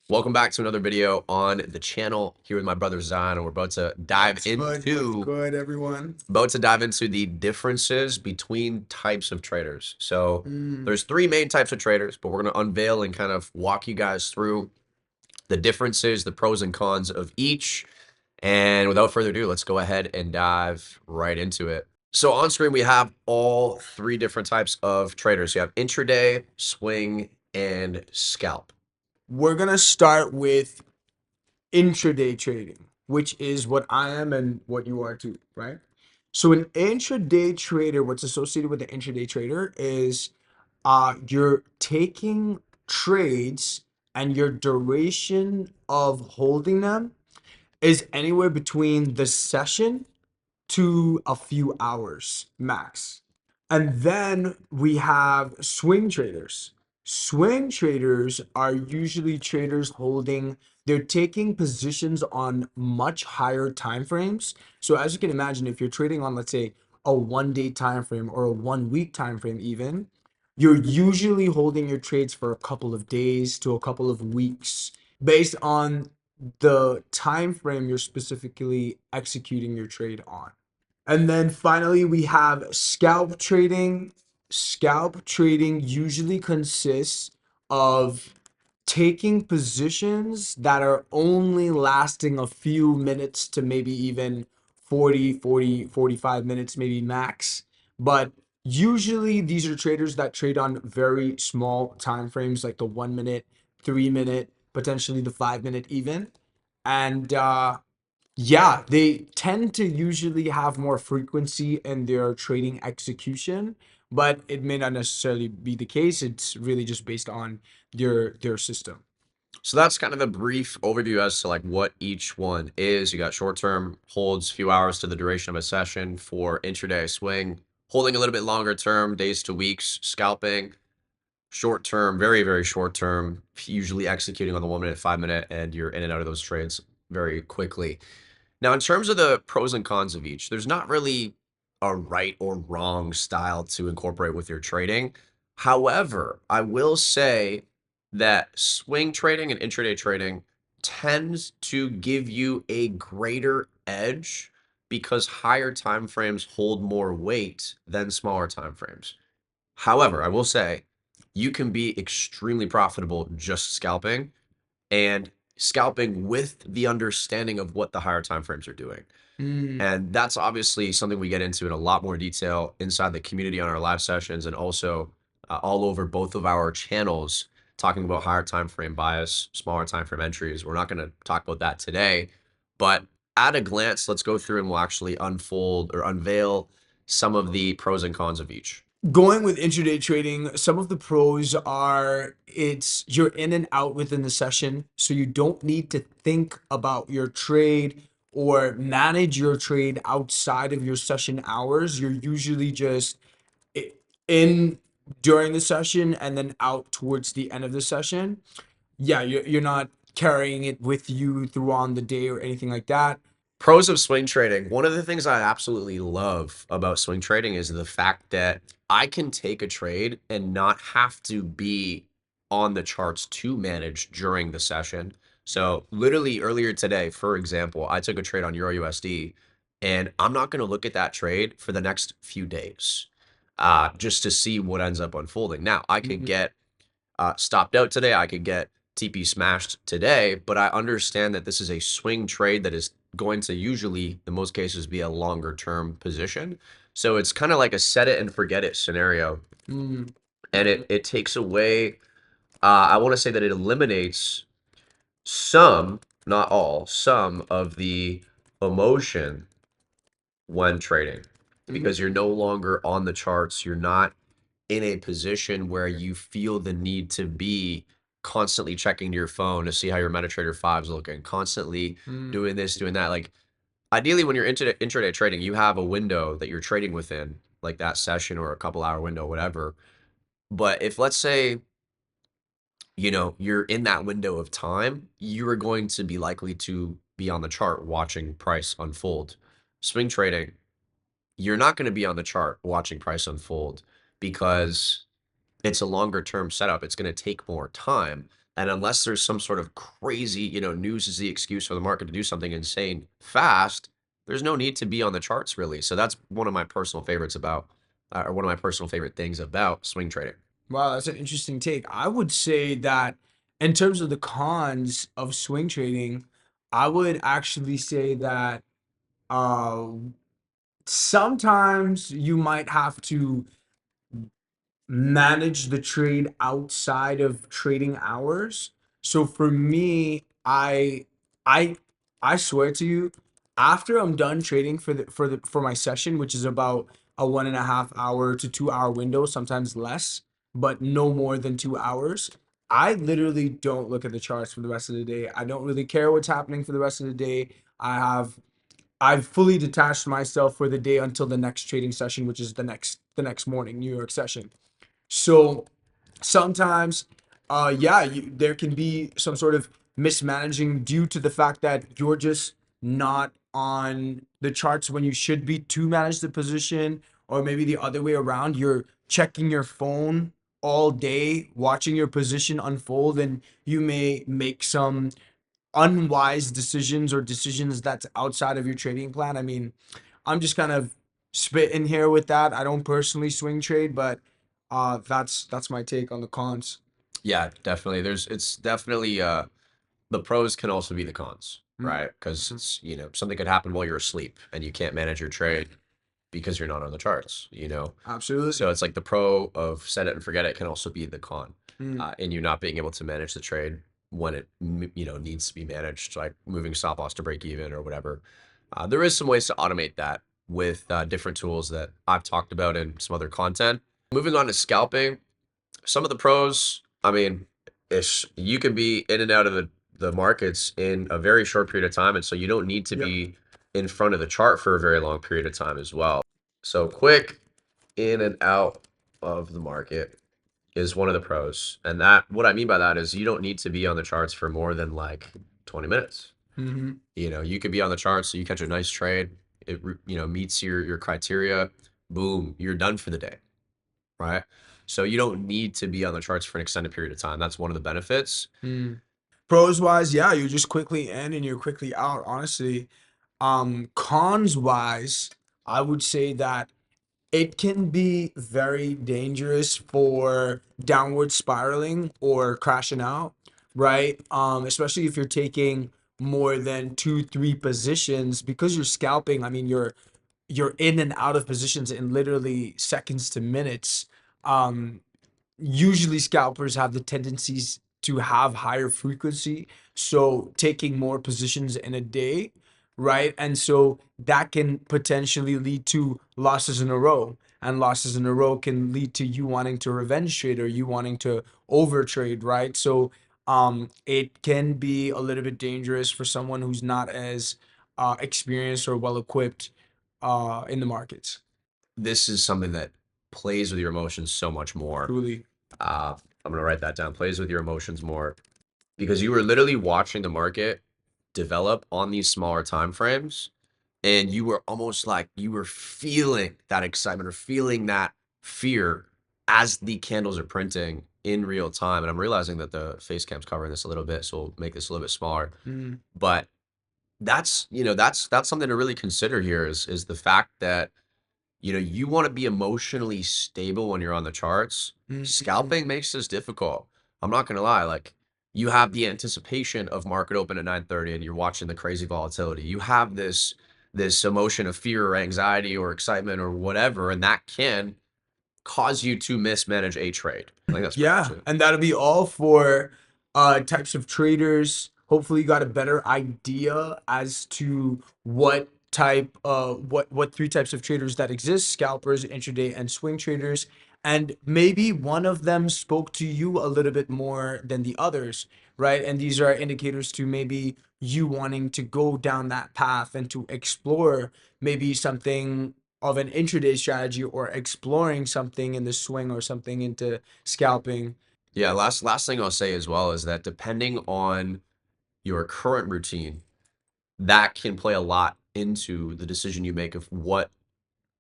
Welcome back to another video on the channel here with my brother Zion, and we're about to dive What's good, everyone? the differences between types of traders. So Mm, there's three main types of traders, but we're going to unveil and kind of walk you guys through the differences, the pros and cons of each. And without further ado, let's go ahead and dive right into it. So on screen, we have all three different types of traders. You have intraday, swing, and scalp. we're gonna start with intraday trading, which is what I am and what you are too, right? So an intraday trader, what's associated with the intraday trader is you're taking trades and your duration of holding them is anywhere between the session to a few hours max. And then we have swing traders. Swing traders are usually traders holding, they're taking positions on much higher time frames. So as you can imagine, if you're trading on, let's say, a 1 day time frame or a 1 week time frame even, you're usually holding your trades for a couple of days to a couple of weeks based on the time frame you're specifically executing your trade on. And then finally, we have scalp trading. Scalp trading usually consists of taking positions that are only lasting a few minutes to maybe even 45 minutes, maybe max. But usually, these are traders that trade on very small time frames, like the 1 minute, 3 minute, potentially the 5 minute even. And yeah, they tend to usually have more frequency in their trading execution, but it may not necessarily be the case. It's really just based on their system. So that's kind of a brief overview as to like what each one is. You got short term holds few hours to the duration of a session for intraday swing, holding a little bit longer term, days to weeks, scalping, short term, very, very short term, usually executing on the 1 minute, 5 minute, and you're in and out of those trades very quickly. Now, in terms of the pros and cons of each, there's not really a right or wrong style to incorporate with your trading. However, I will say that swing trading and intraday trading tends to give you a greater edge because higher time frames hold more weight than smaller time frames. However, I will say you can be extremely profitable just scalping and scalping with the understanding of what the higher time frames are doing. Mm, And that's obviously something we get into in a lot more detail inside the community on our live sessions and also all over both of our channels talking about higher time frame bias, smaller time frame entries. We're not going to talk about that today, but at a glance, let's go through and we'll actually unfold or unveil some of the pros and cons of each. Going with intraday trading, some of the pros are it's you're in and out within the session, so you don't need to think about your trade or manage your trade outside of your session hours. You're usually just in during the session and then out towards the end of the session. Yeah, you're not carrying it with you through on the day or anything like that. Pros of swing trading. One of the things I absolutely love about swing trading is the fact that I can take a trade and not have to be on the charts to manage during the session. So, literally earlier today, for example, I took a trade on Euro USD and I'm not going to look at that trade for the next few days just to see what ends up unfolding. Now, I could Mhm. get stopped out today. I could get TP smashed today, but I understand that this is a swing trade that is going to usually, in most cases, be a longer term position. So it's kind of like a set it and forget it scenario. Mm, And it takes away, I want to say that it eliminates some, not all, some of the emotion when trading mhm. because you're no longer on the charts. You're not in a position where you feel the need to be constantly checking your phone to see how your MetaTrader 5 is looking, constantly Mm, doing this, doing that. Like ideally when you're into intraday trading, you have a window that you're trading within, like that session or a couple hour window, whatever. But if let's say, you're in that window of time, you are going to be likely to be on the chart watching price unfold. Swing trading, you're not going to be on the chart watching price unfold because it's a longer term setup. It's going to take more time. And unless there's some sort of crazy, news is the excuse for the market to do something insane fast, there's no need to be on the charts really. So that's one of my personal favorites about, or one of my personal favorite things about swing trading. Wow, that's an interesting take. I would say that in terms of the cons of swing trading, I would actually say that uh, sometimes you might have to manage the trade outside of trading hours. So for me, I I swear to you, after I'm done trading for my session, which is about a 1.5 hour to 2 hour window, sometimes less, but no more than 2 hours. I literally don't look at the charts for the rest of the day. I don't really care what's happening for the rest of the day. I've fully detached myself for the day until the next trading session, which is the next morning, New York session. So sometimes, yeah, there can be some sort of mismanaging due to the fact that you're just not on the charts when you should be to manage the position, or maybe the other way around. You're checking your phone all day, watching your position unfold, and you may make some unwise decisions or decisions that's outside of your trading plan. I mean, I'm just kind of spitting here with that. I don't personally swing trade, but that's my take on the cons. Yeah, definitely. It's definitely, the pros can also be the cons, Mm, right? Because mhm. it's, something could happen while you're asleep and you can't manage your trade because you're not on the charts. So Absolutely. it's like the pro of set it and forget it can also be the con, Mm, in you not being able to manage the trade when it needs to be managed, like moving stop loss to break even or whatever. There is some ways to automate that with different tools that I've talked about in some other content. Moving on to scalping, some of the pros, I mean, ish, you can be in and out of the markets in a very short period of time, and so you don't need to yep. be in front of the chart for a very long period of time as well. So quick in and out of the market is one of the pros. And that what I mean by that is you don't need to be on the charts for more than like 20 minutes. Hmm. You could be on the charts, so you catch a nice trade, meets your criteria, boom, you're done for the day, right? So you don't need to be on the charts for an extended period of time. That's one of the benefits. Mm. Pros wise, yeah, you're just quickly in and you're quickly out. Honestly, cons wise, I would say that it can be very dangerous for downward spiraling or crashing out, right? Especially if you're taking more than two, three positions because you're scalping. I mean, you're in and out of positions in literally seconds to minutes. Um, Usually scalpers have the tendencies to have higher frequency, so taking more positions in a day, right? And so that can potentially lead to losses in a row, and losses in a row can lead to you wanting to revenge trade or you wanting to overtrade, right? So it can be a little bit dangerous for someone who's not as experienced or well equipped in the markets. This is something that plays with your emotions so much more. Truly. Uh, I'm gonna write that down. Plays with your emotions more because you were literally watching the market develop on these smaller time frames, and you were almost like you were feeling that excitement or feeling that fear as the candles are printing in real time. And I'm realizing that the face cam's covering this a little bit, so we'll make this a little bit smaller. Mm, But that's something to really consider here is the fact that you want to be emotionally stable when you're on the charts. mm, Scalping makes this difficult. I'm not gonna lie. Like you have the anticipation of market open at 9:30 and you're watching the crazy volatility. You have this emotion of fear or anxiety or excitement or whatever, and that can cause you to mismanage a trade. I think that's pretty much yeah, it. and that'll be all for types of traders. Hopefully you got a better idea as to what three types of traders that exist: scalpers, intraday, and swing traders. And maybe one of them spoke to you a little bit more than the others, right? And these are indicators to maybe you wanting to go down that path and to explore maybe something of an intraday strategy, or exploring something in the swing or something into scalping. Yeah, last thing I'll say as well is that depending on your current routine, that can play a lot into the decision you make of what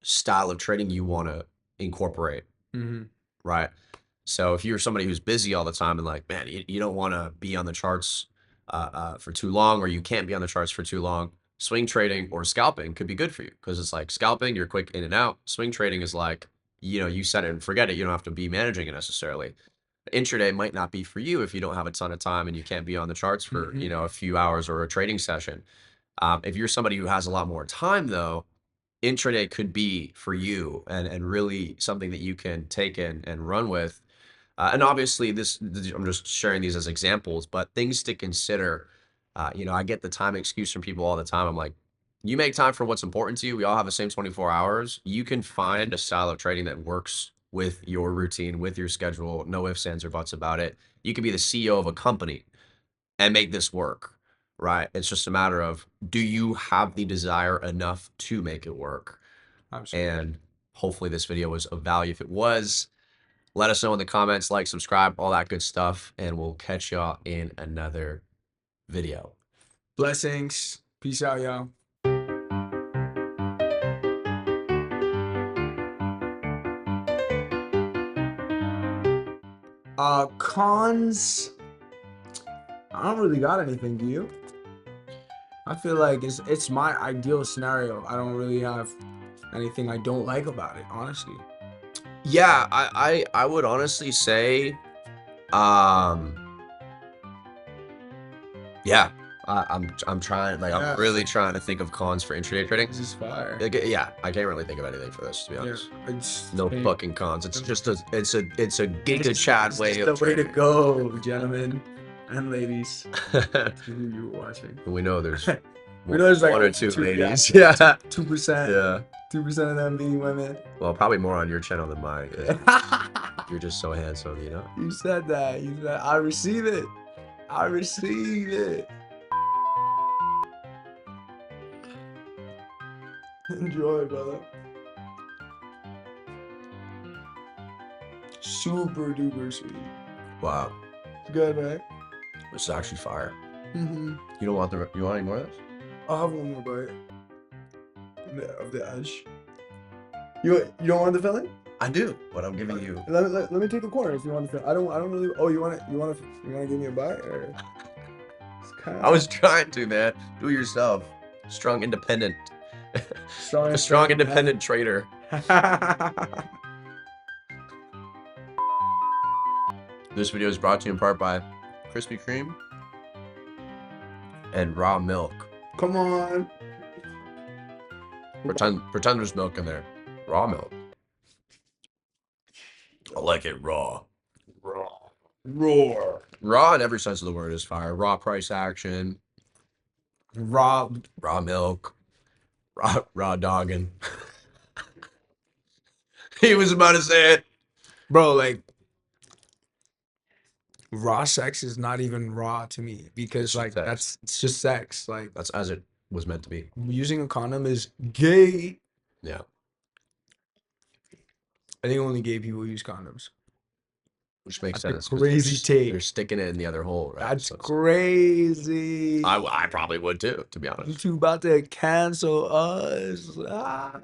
style of trading you want to incorporate, Hmm. right? So if you're somebody who's busy all the time and like, man, you don't want to be on the charts for too long, or you can't be on the charts for too long, swing trading or scalping could be good for you because it's like scalping, you're quick in and out. Swing trading is like, you set it and forget it. You don't have to be managing it necessarily. Intraday might not be for you if you don't have a ton of time and you can't be on the charts for, a few hours or a trading session. If you're somebody who has a lot more time though, intraday could be for you and really something that you can take in and run with. And obviously, I'm just sharing these as examples, but things to consider. I get the time excuse from people all the time. I'm like, you make time for what's important to you. We all have the same 24 hours. You can find a style of trading that works with your routine, with your schedule. No ifs, ands, or buts about it. You could be the CEO of a company and make this work, right? It's just a matter of, do you have the desire enough to make it work? Absolutely. And hopefully this video was of value. If it was, let us know in the comments, like, subscribe, all that good stuff, and we'll catch y'all in another video. Blessings. Peace out, y'all. Cons. I don't really got anything, do you? I feel like it's my ideal scenario. I don't really have anything I don't like about it, honestly. Yeah, I would honestly say, um, yeah, I'm trying, like, Yeah. I'm really trying to think of cons for intraday trading. This is fire. Like, yeah, I can't really think of anything for this, to be Yeah, honest. it's No fucking cons. It's just it's a giga chad way the of way to trading. go, gentlemen and ladies. You were watching. We know there's We know there's like one or two ladies. Yeah, Yeah. 2%. Yeah. 2% of them being women. Well, probably more on your channel than mine. You're just so handsome, you know? You said that. You said I receive it. I receive it. Enjoy, brother. Super duper sweet. Wow. It's good, right? This is actually fire. Mm-hmm. You want any more of this? I'll have one more bite. Of the edge. You don't want the filling? I do, but I'm giving you. Let me take the corner if you want the filling. I don't really. Oh, you want to give me a bite or? I was trying to, man. Do it yourself. Strong, independent. A strong, independent trader. This video is brought to you in part by Krispy Kreme and raw milk. Come on. Pretend there's milk in there. Raw milk. I like it raw. Roar. Raw in every sense of the word is fire. Raw price action. Raw Milk. Raw dogging. He was about to say it. Bro, like raw sex is not even raw to me because like sex. it's just sex. Like That's as it was meant to be. using a condom is gay. Yeah. I think only gay people use condoms. Which makes That's a sense. 'Cause crazy take. They're sticking it in the other hole, right? That's So crazy. I probably would too, to be honest. You two about to cancel us. Ah.